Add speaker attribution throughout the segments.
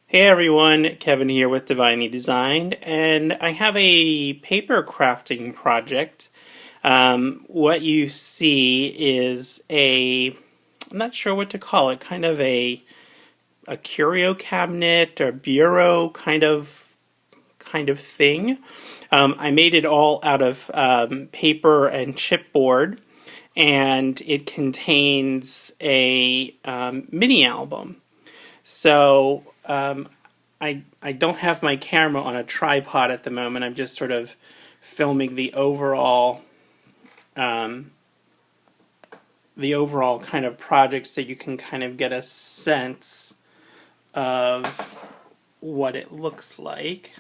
Speaker 1: Hey everyone, Kevin here with Divinely Designed, and I have a paper crafting project. What you see is I'm not sure what to call it, kind of a curio cabinet or bureau kind of thing. I made it all out of paper and chipboard, and it contains a mini album. So I don't have my camera on a tripod at the moment. I'm just sort of filming the overall kind of project, so you can kind of get a sense of what it looks like.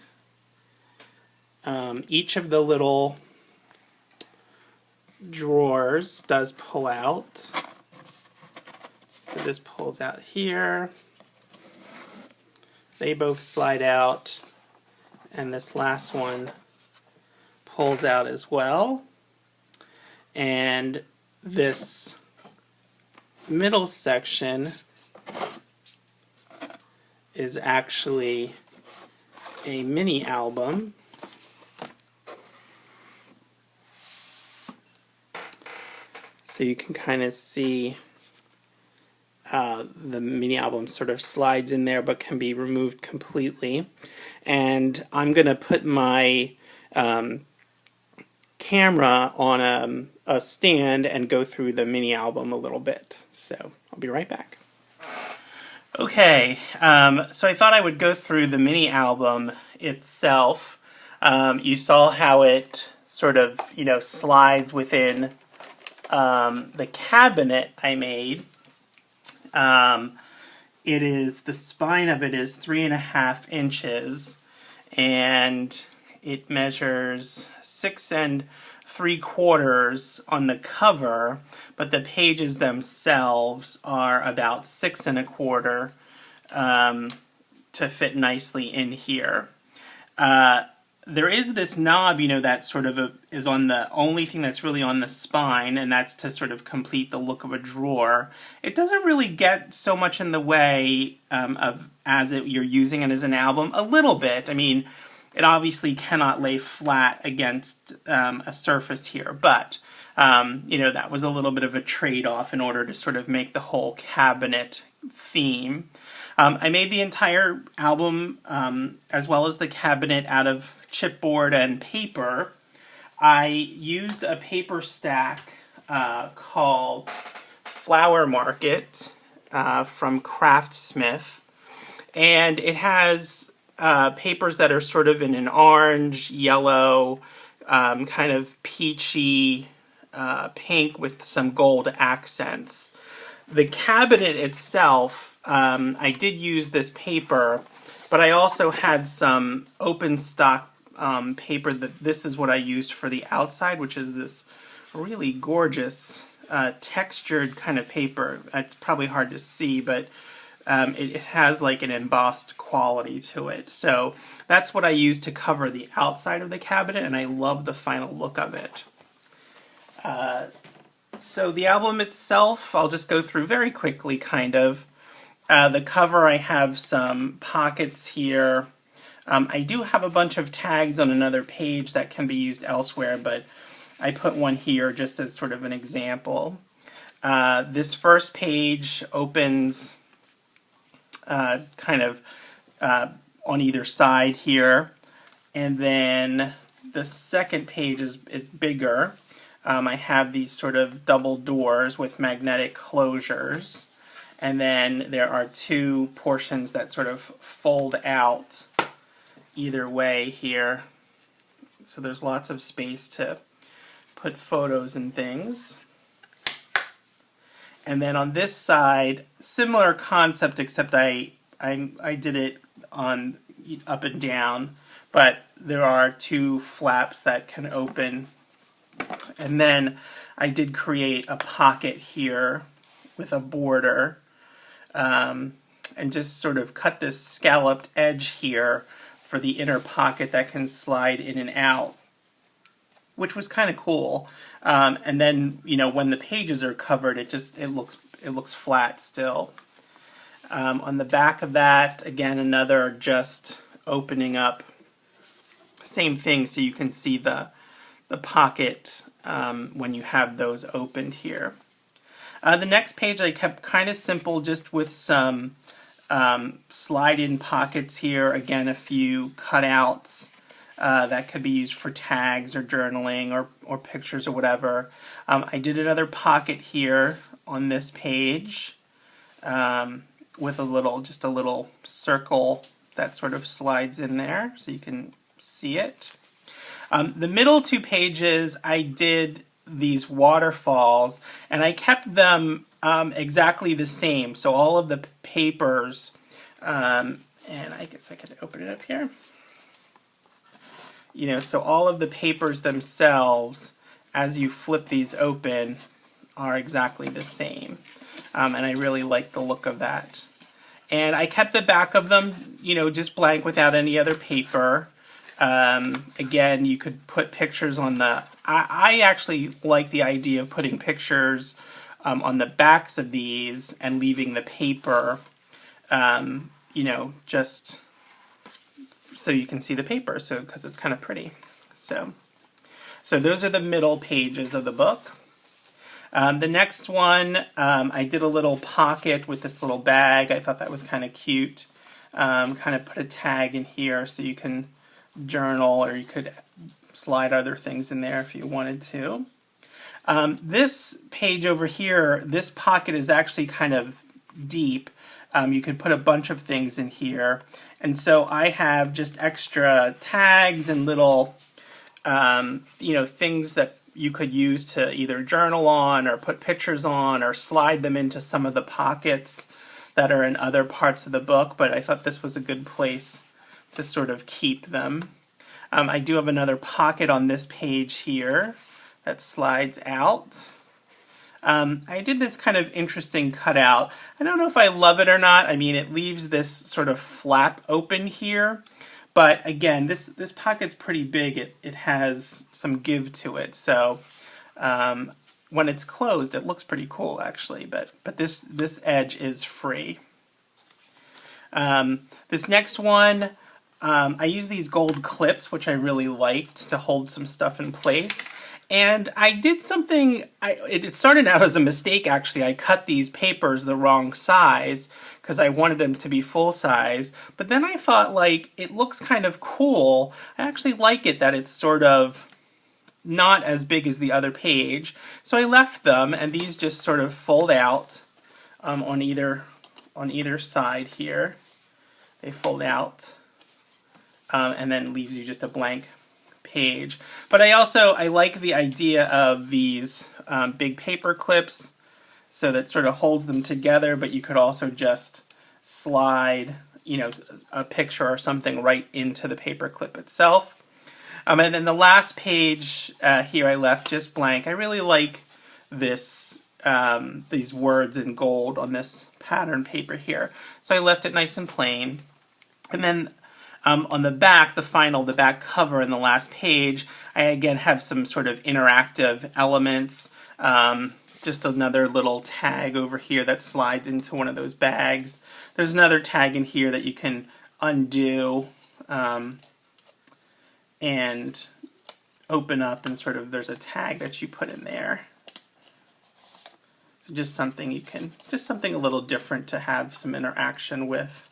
Speaker 1: Each of the little drawers does pull out. So this pulls out here. They both slide out, and this last one pulls out as well. And this middle section is actually a mini album. So you can kind of see the mini album sort of slides in there but can be removed completely. And I'm going to put my camera on a stand and go through the mini album a little bit. So I'll be right back. Okay, so I thought I would go through the mini album itself. You saw how it sort of, slides within the cabinet I made. The spine of it is 3.5 inches, and it measures 6 3/4 on the cover, but the pages themselves are about 6 1/4 to fit nicely in here. There is this knob, that sort of is on the only thing that's really on the spine, and that's to sort of complete the look of a drawer. It doesn't really get so much in the way you're using it as an album. A little bit. I mean, it obviously cannot lay flat against a surface here, but that was a little bit of a trade-off in order to sort of make the whole cabinet theme. I made the entire album as well as the cabinet out of chipboard and paper. I used a paper stack called Flower Market from Craftsmith, and it has papers that are sort of in an orange, yellow, kind of peachy pink with some gold accents. The cabinet itself, I did use this paper, but I also had some open stock paper. This is what I used for the outside, which is this really gorgeous textured kind of paper. It's probably hard to see, but it has like an embossed quality to it. So that's what I used to cover the outside of the cabinet, and I love the final look of it. So the album itself, I'll just go through very quickly, kind of. The cover, I have some pockets here. I do have a bunch of tags on another page that can be used elsewhere, but I put one here just as sort of an example. This first page opens kind of on either side here, and then the second page is bigger. I have these sort of double doors with magnetic closures, and then there are two portions that sort of fold out either way here. So there's lots of space to put photos and things. And then on this side, similar concept, except I did it on up and down, but there are two flaps that can open. And then I did create a pocket here with a border, and just sort of cut this scalloped edge here for the inner pocket that can slide in and out, which was kind of cool. And then, when the pages are covered, it looks flat still. On the back of that, again, another just opening up. Same thing, so you can see the pocket when you have those opened here. The next page I kept kind of simple, just with some slide-in pockets here. Again, a few cutouts that could be used for tags or journaling or pictures or whatever. I did another pocket here on this page with just a little circle that sort of slides in there so you can see it. The middle two pages I did these waterfalls, and I kept them exactly the same. So all of the papers, and I guess I could open it up here. So all of the papers themselves, as you flip these open, are exactly the same. And I really like the look of that. And I kept the back of them, just blank without any other paper. Again, you could put pictures on I actually like the idea of putting pictures on the backs of these and leaving the paper, just so you can see the paper, because it's kind of pretty. So those are the middle pages of the book. The next one, I did a little pocket with this little bag. I thought that was kind of cute. Kind of put a tag in here so you can journal, or you could slide other things in there if you wanted to. This page over here, this pocket is actually kind of deep. You could put a bunch of things in here. And so I have just extra tags and little, things that you could use to either journal on or put pictures on or slide them into some of the pockets that are in other parts of the book. But I thought this was a good place to sort of keep them. I do have another pocket on this page here that slides out. I did this kind of interesting cutout. I don't know if I love it or not. I mean, it leaves this sort of flap open here. But again, this pocket's pretty big. It has some give to it. So when it's closed, it looks pretty cool, actually. But this edge is free. This next one, I use these gold clips, which I really liked, to hold some stuff in place. And I did something, it started out as a mistake, actually. I cut these papers the wrong size because I wanted them to be full size. But then I thought, it looks kind of cool. I actually like it that it's sort of not as big as the other page. So I left them, and these just sort of fold out on either side here. They fold out, and then leaves you just a blank page. But I like the idea of these big paper clips, so that sort of holds them together, but you could also just slide, a picture or something right into the paper clip itself. And then the last page here I left just blank. I really like this, these words in gold on this pattern paper here. So I left it nice and plain. And then on the back, the back cover in the last page, I again have some sort of interactive elements. Just another little tag over here that slides into one of those bags. There's another tag in here that you can undo and open up, and sort of there's a tag that you put in there. So just something a little different to have some interaction with.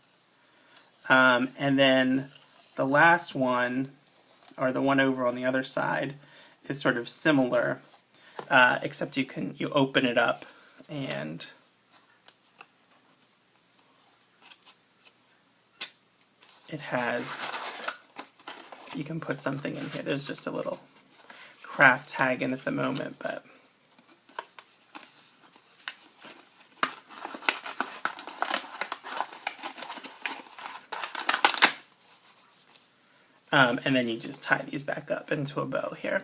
Speaker 1: And then the last one, or the one over on the other side, is sort of similar, except you open it up and it has, you can put something in here. There's just a little craft tag in at the moment, but And then you just tie these back up into a bow here.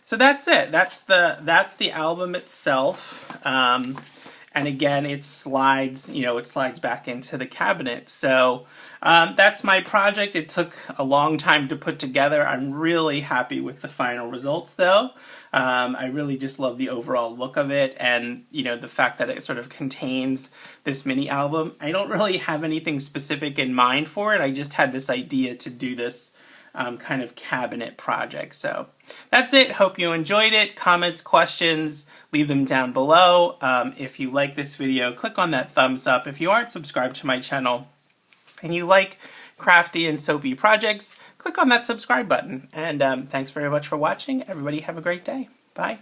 Speaker 1: So that's it. That's the album itself. And again, it slides, it slides back into the cabinet. So that's my project. It took a long time to put together. I'm really happy with the final results, though. I really just love the overall look of it, and the fact that it sort of contains this mini album. I don't really have anything specific in mind for it. I just had this idea to do this kind of cabinet project. So that's it. Hope you enjoyed it. Comments, questions, leave them down below. If you like this video, click on that thumbs up. If you aren't subscribed to my channel and you like crafty and soapy projects, click on that subscribe button. And thanks very much for watching. Everybody have a great day. Bye.